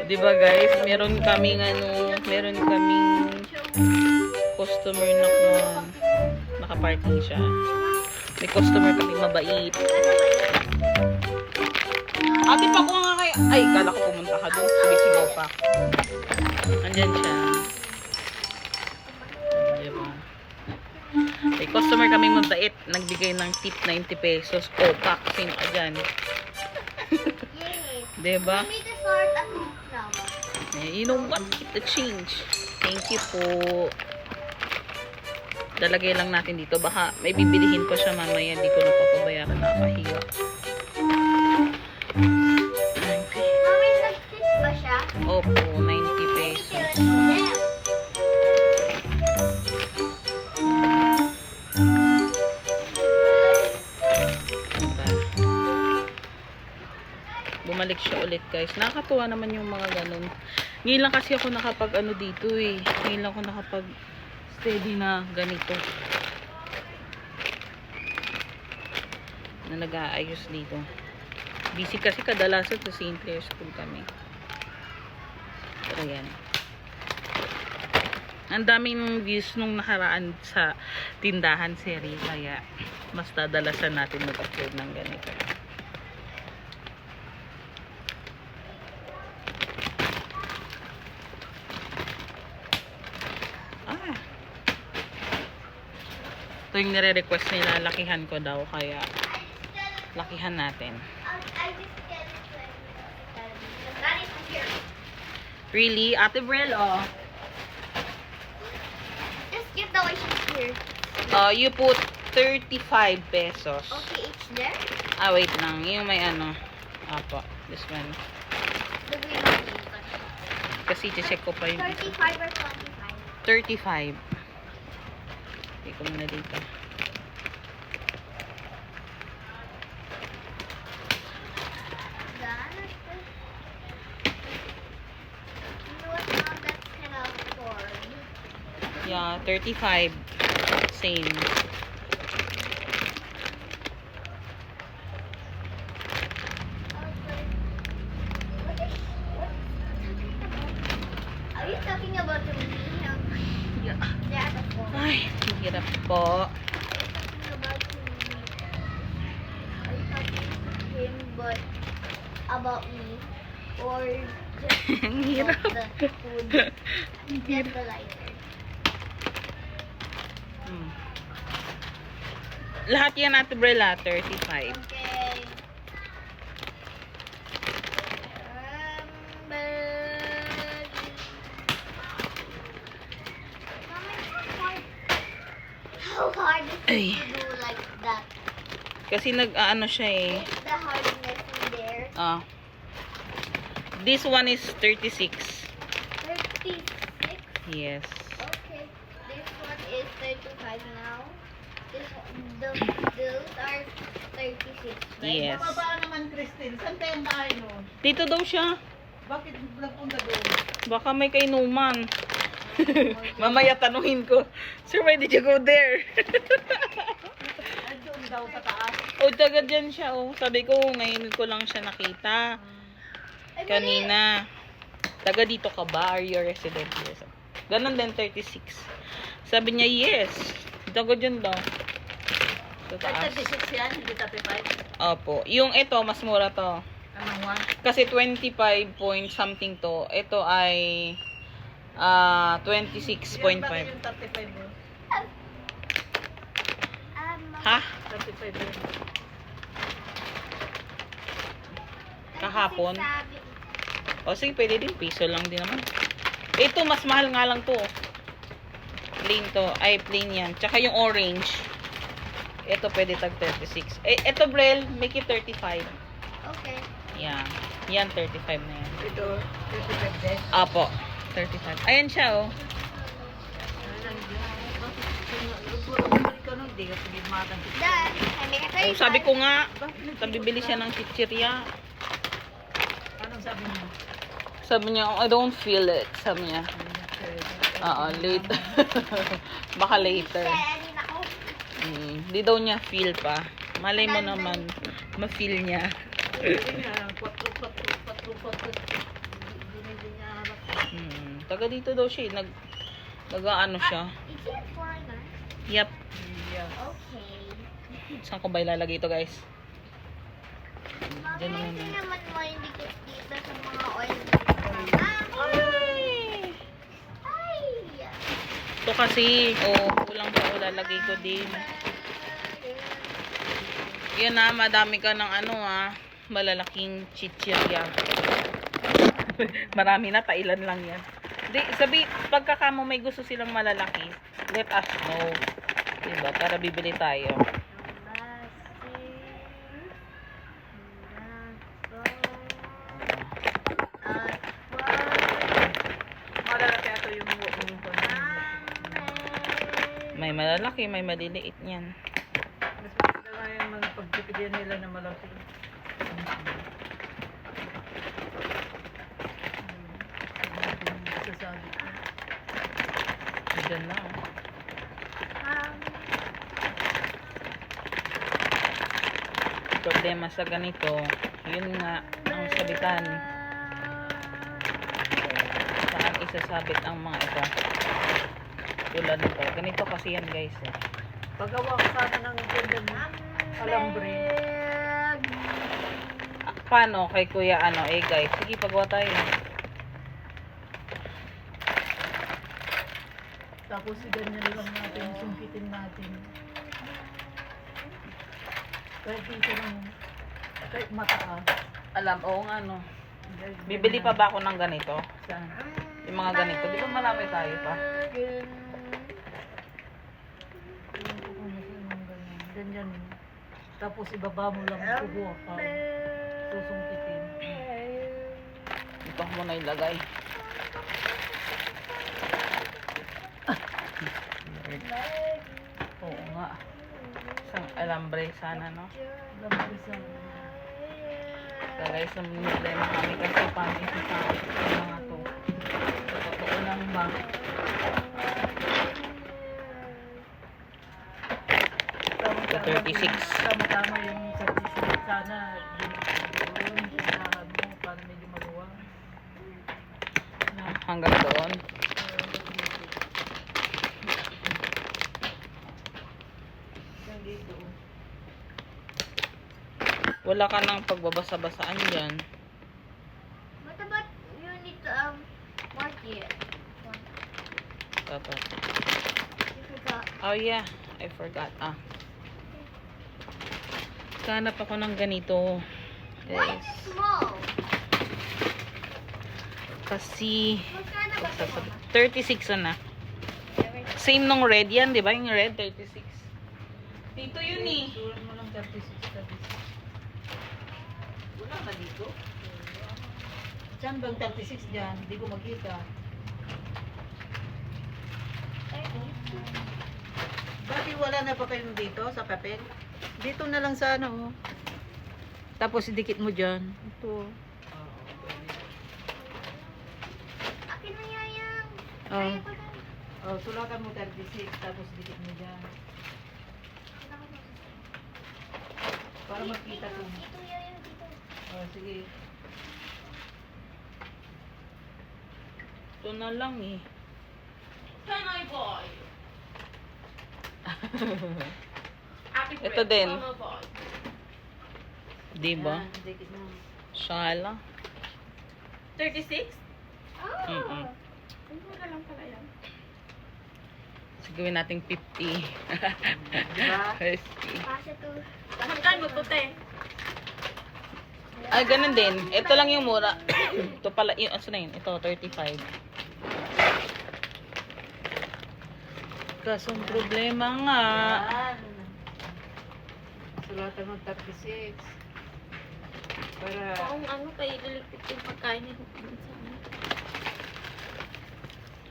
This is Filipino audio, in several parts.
Di ba guys, meron kaming customer na naka-parking siya. May customer kaming mabait. Ate pa ko nga kaya. Ay, kala ko pumunta ka doon. Sumisigaw pa. Andyan siya. Diba? May customer kaming mabait. Nagbigay ng tip 90 pesos. O, pak. Sino ka dyan? Diba? You know what? Keep the change. Thank you po. Dalagay lang natin dito. Baka may bibilihin ko siya mamaya. Hindi ko napapabayaran. Nakahiya. Opo, 90 pesos. Bumalik siya ulit guys. Nakakatuwa naman yung mga ganun. Ngayon lang kasi ako nakapag dito eh. Ngayon lang ako nakapag steady na ganito. Na nag-aayos dito. Busy kasi kadalasan sa St. Clair School kami. Pero yan. Ang daming views nung nakaraan sa tindahan series. Kaya mas dadalasan natin mag-upload ng ganito. Ito yung nire-request nila, lakihan ko daw, kaya lakihan natin. Really? Ate Brel, oh. Just give the way she's here. You put 35 pesos. Okay, it's there? Wait lang. Yung may Apo, this one. The green one. Kasi check ko pa yung 35 or 25? 35. Hindi ko muna dito. Yeah, 35. Same. Are you talking about the museum? Yeah. Yeah, that's all. Ay, hirap po. Are you talking to him but about me? Or just Ang hirap. about the food? Get the lighter. Lahat yan Ate Brela, 35. Okay. How hard is Ay. it to do like that? Kasi nag-ano siya eh. Is the hardness in there? This one is 36. 36? Yes. Okay. This one is 35 now. Those are 36. Yes. Mababa naman, Christine. Saan tayong bahay nun? Dito daw siya. Bakit nagpunta doon? Baka may kainuman. Mamaya tanungin ko, Sir, why did you go there? Doon daw sa taas. Taga dyan siya. Sabi ko, ngayon ko lang siya nakita. Kanina. Taga dito ka ba? Are you a resident here? Ganon din, 36. Sabi niya, yes. Taga dyan daw. Sa taas. 36 yan, hindi 35. Opo. Yung ito, mas mura to. Anong one? Kasi 25 point something to. Ito ay 26.5. Yan ba yung 35 yun? Ha? 35 yun. Kahapon? O sige, pwede din. Piso lang din naman. Ito, mas mahal nga lang to. Plain to. Ay, plain yan. Tsaka yung orange. Ito, pwede tag 36. Ito, Brel, make it 35. Okay. Yan. Yan, 35 na yan. Ito, 35 din. Apo, 35. Ayan siya, oh. Hindi ka pwede matang. Done. I make a 35. Sabi ko nga, bibili siya ng chichirya. Anong sabi mo? Sabi niya, I don't feel it. Sabi niya. Late. Baka later. Sharing ako. Di daw niya feel pa. Malay mo naman, ma-feel niya. Hindi nga, 4. hindi niya hanap. Taga dito daw siya. Nag-ano siya. Is he a foreigner? Yep. Yeah. Okay. Saan ko ba ilalagay ito, guys? Mami, Diyan naman hindi na. naman mo hindi dito sa mga oil. Ay! Ay! Ito kasi, kulang pa ko lalagay ko din. Yan na, madami ka ng malalaking chichirya. Marami na, tailan lang yan. Sabi, pagkakamo may gusto silang malalaki, let us know. Diba? Para bibili tayo. Malalaki ito yung May malalaki, may maliliit niyan. mas maganda nga yung mga pagpipigyan nila na malaki. Sasabi ko. Diyan na. Problema sa ganito, yun nga, ang sabitan. Saan isasabit ang mga ito? Tulad nito. Ganito kasi yan, guys. Paggawa ko sana ng ganda mo, alambre. Paano kay kuya guys? Sige, pagawa tayo. Tapos ganyan lang natin, sungkitin natin. Kahit dito lang, kahit mataas. Alam, oo nga no. Bibili pa ba ako ng ganito? Saan? Yung mga ganito. Di ba marami tayo pa? Ganyan. Tapos ibaba mo lang, kukuha ka. Susungkitin. Dito ko muna ilagay. Oo nga. Isang alambre sana, no? Alambre sana. So guys, problema kami kasi paano isasabit yung mga to. Sa totoo lang ba? Tama-tama 36. Tama-tama yung 36. Sana, yung hinahan mo, para medyo maluwang. Hanggang doon. Dito. Wala ka nang pagbabasa-basaan dyan. What about you need to mark it? Dapat. You forgot. Oh yeah, I forgot. Hanap ako ng ganito. Why Guys. is it small? Kasi, Magkano ba ito? 36 na. Same nung red yan, di ba? Yung red, 36. Dito yun eh. Sulat mo lang 36. Wala na dito. Saan bang 36 dyan? Hindi ko makita. Bakit wala na pa kayong dito sa papel? Dito na lang sa ano. Tapos idikit mo dyan. Ito. Akin na yayang. Oh. Kaya ko na. Oh, sulatan mo 36 tapos dikit mo dyan. Para makita ko. Dito yayang dito. Oh, sige. Ito na lang eh. Tanay boy! Ito din. Di ba? Yan, dikit mo. Shala. 36? Mm-mm. Mura lang pala yan. Sigawin natin 50. Diba? Kasi to. Hanggang mo puti. Ay, ganun din. Ito lang yung mura. Ito pala, yung, ano na yun? Ito, 35. Kasong problema nga. Yan. Sulatan mo 36. Para Kung ano, kaya ililigpit yung pagkain nito sa ano.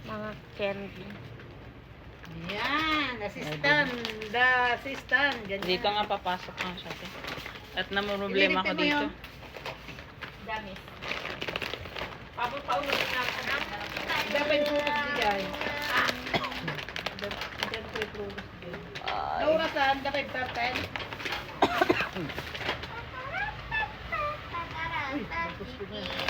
Mga candy. yan, assistant. The assistant. Ganyan. Dito nga papasok ang siya. At naman problema ko Ililigpit mo dito. yun. Dami. Paulo na ako na. Dapat yung prutas diyan. Diyan ko yung prutas diyan. Ay. Laura, saan? Dapat yung tartan? Tatara, tatiki.